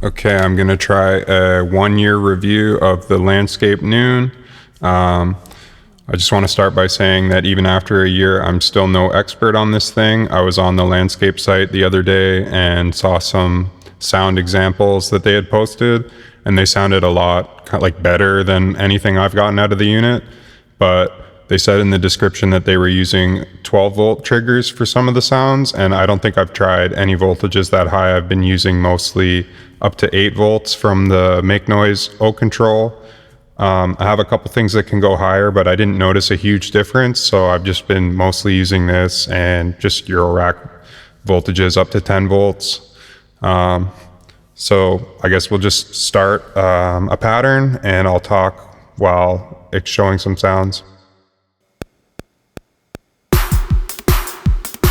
Okay, I'm gonna try a 1-year review of the Landscape Noon. I just want to start by saying that even after a year, I'm still no expert on this thing. I was on the Landscape site the other day and saw some sound examples that they had posted, and they sounded a lot like better than anything I've gotten out of the unit. But they said in the description that they were using 12-volt triggers for some of the sounds, and I don't think I've tried any voltages that high. I've been using mostly up to 8 volts from the Make Noise O control. I have a couple things that can go higher, but I didn't notice a huge difference, so I've just been mostly using this and just Eurorack voltages up to 10 volts. So I guess we'll just start a pattern, and I'll talk while it's showing some sounds.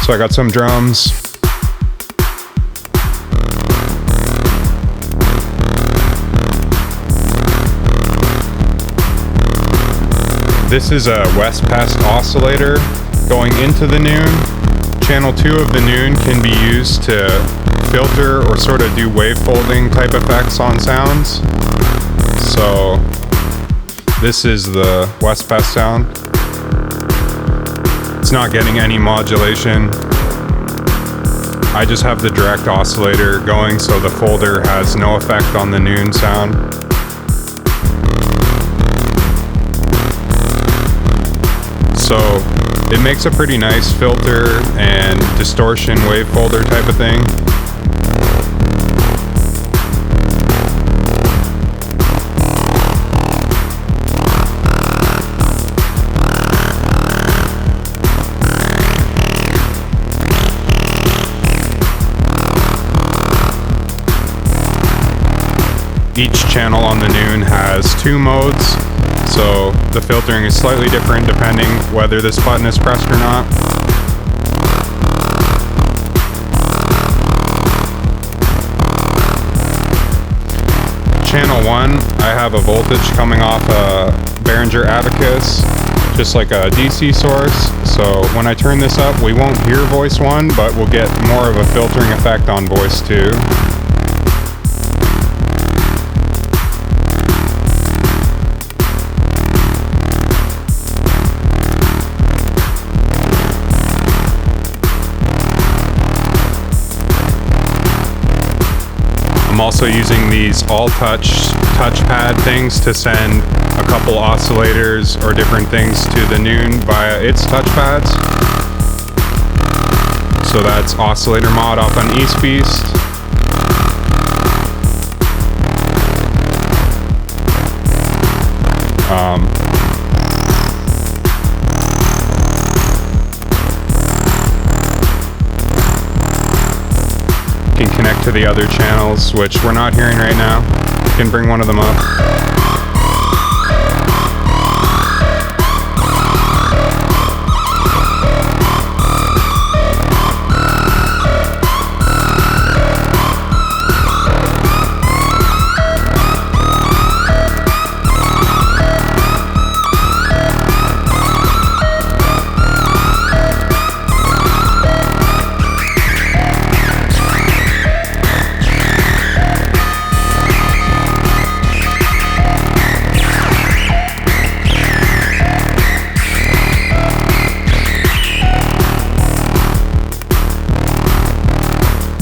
So I got some drums. This is a West Pest oscillator going into the Noon. Channel 2 of the Noon can be used to filter or sort of do wave folding type effects on sounds. So this is the West Pest sound. It's not getting any modulation. I just have the direct oscillator going, so the folder has no effect on the Noon sound. So it makes a pretty nice filter and distortion wave folder type of thing. Each channel on the Noon has 2 modes, so the filtering is slightly different depending whether this button is pressed or not. Channel 1, I have a voltage coming off a Behringer Abacus, just like a DC source, so when I turn this up we won't hear voice 1, but we'll get more of a filtering effect on voice 2. I'm also using these touchpad things to send a couple oscillators or different things to the Noon via its touchpads. So that's oscillator mod off on East Beast. Can connect to the other channels, which we're not hearing right now. You can bring one of them up.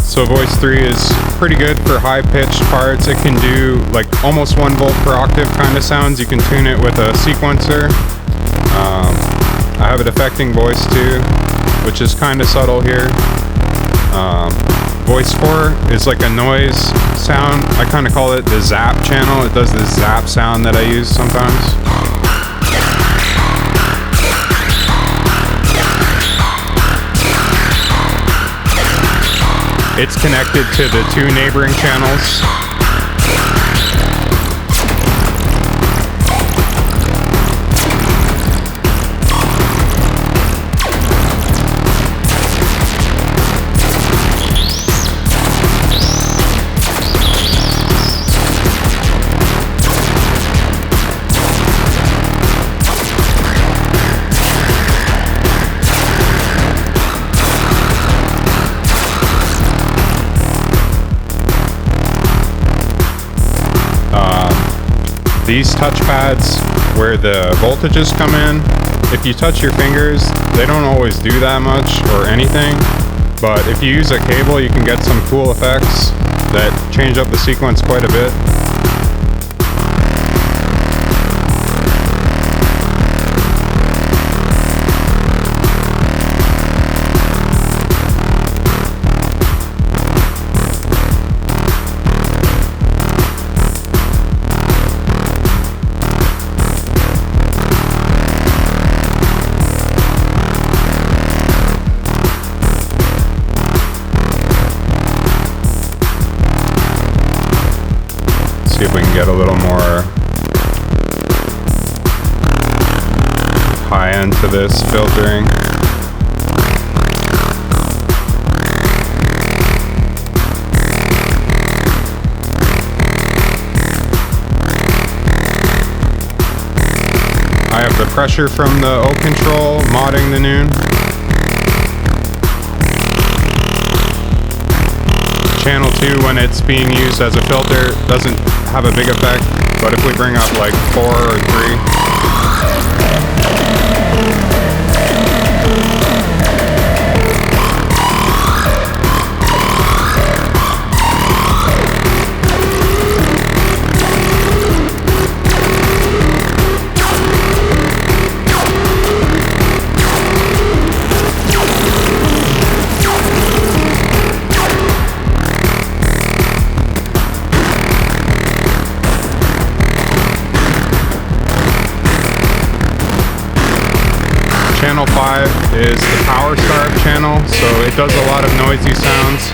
So voice 3 is pretty good for high-pitched parts. It can do like almost 1 volt per octave kind of sounds. You can tune it with a sequencer. I have it affecting voice 2, which is kind of subtle here. Voice 4 is like a noise sound. I kind of call it the zap channel. It does this zap sound that I use sometimes. It's connected to the 2 neighboring channels. these touch pads where the voltages come in, if you touch your fingers, they don't always do that much or anything. But if you use a cable, you can get some cool effects that change up the sequence quite a bit. See if we can get a little more high end to this filtering. I have the pressure from the O control modding the Noon. Channel 2, when it's being used as a filter, doesn't have a big effect, but if we bring up like 4 or 3, Channel 5 is the power starve channel, so it does a lot of noisy sounds.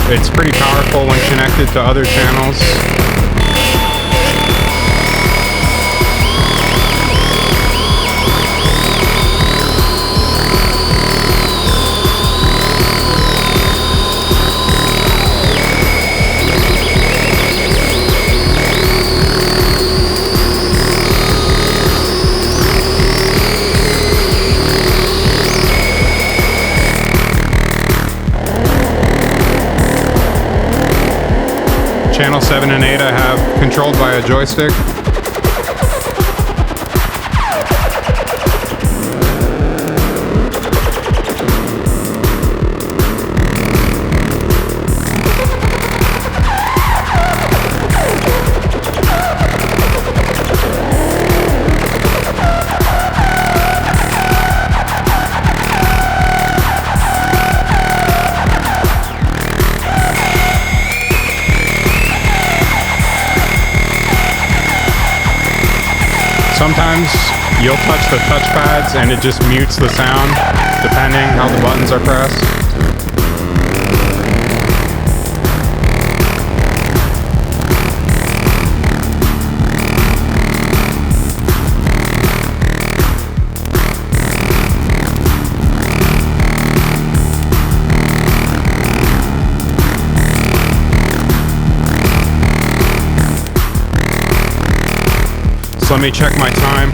It's pretty powerful when connected to other channels. Channel 7 and 8 I have controlled by a joystick. Sometimes you'll touch the touchpads and it just mutes the sound, depending how the buttons are pressed. So let me check my time.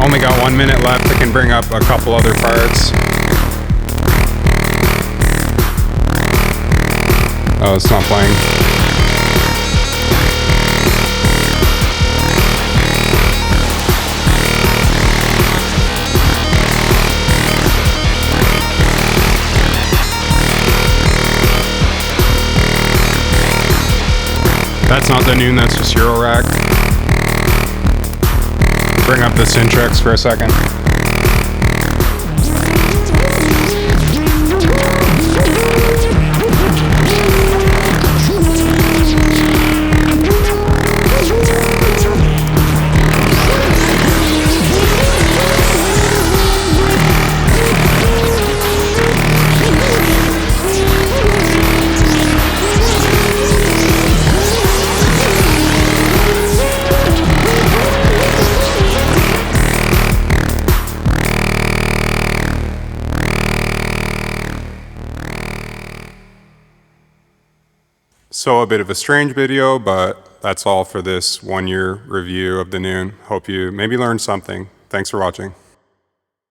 Only got 1 minute left. I can bring up a couple other parts. Oh, it's not playing. That's not the Noon, that's just Eurorack. Bring up the Syntrix for a second. So a bit of a strange video, but that's all for this 1 year review of the Noon. Hope you maybe learned something. Thanks for watching.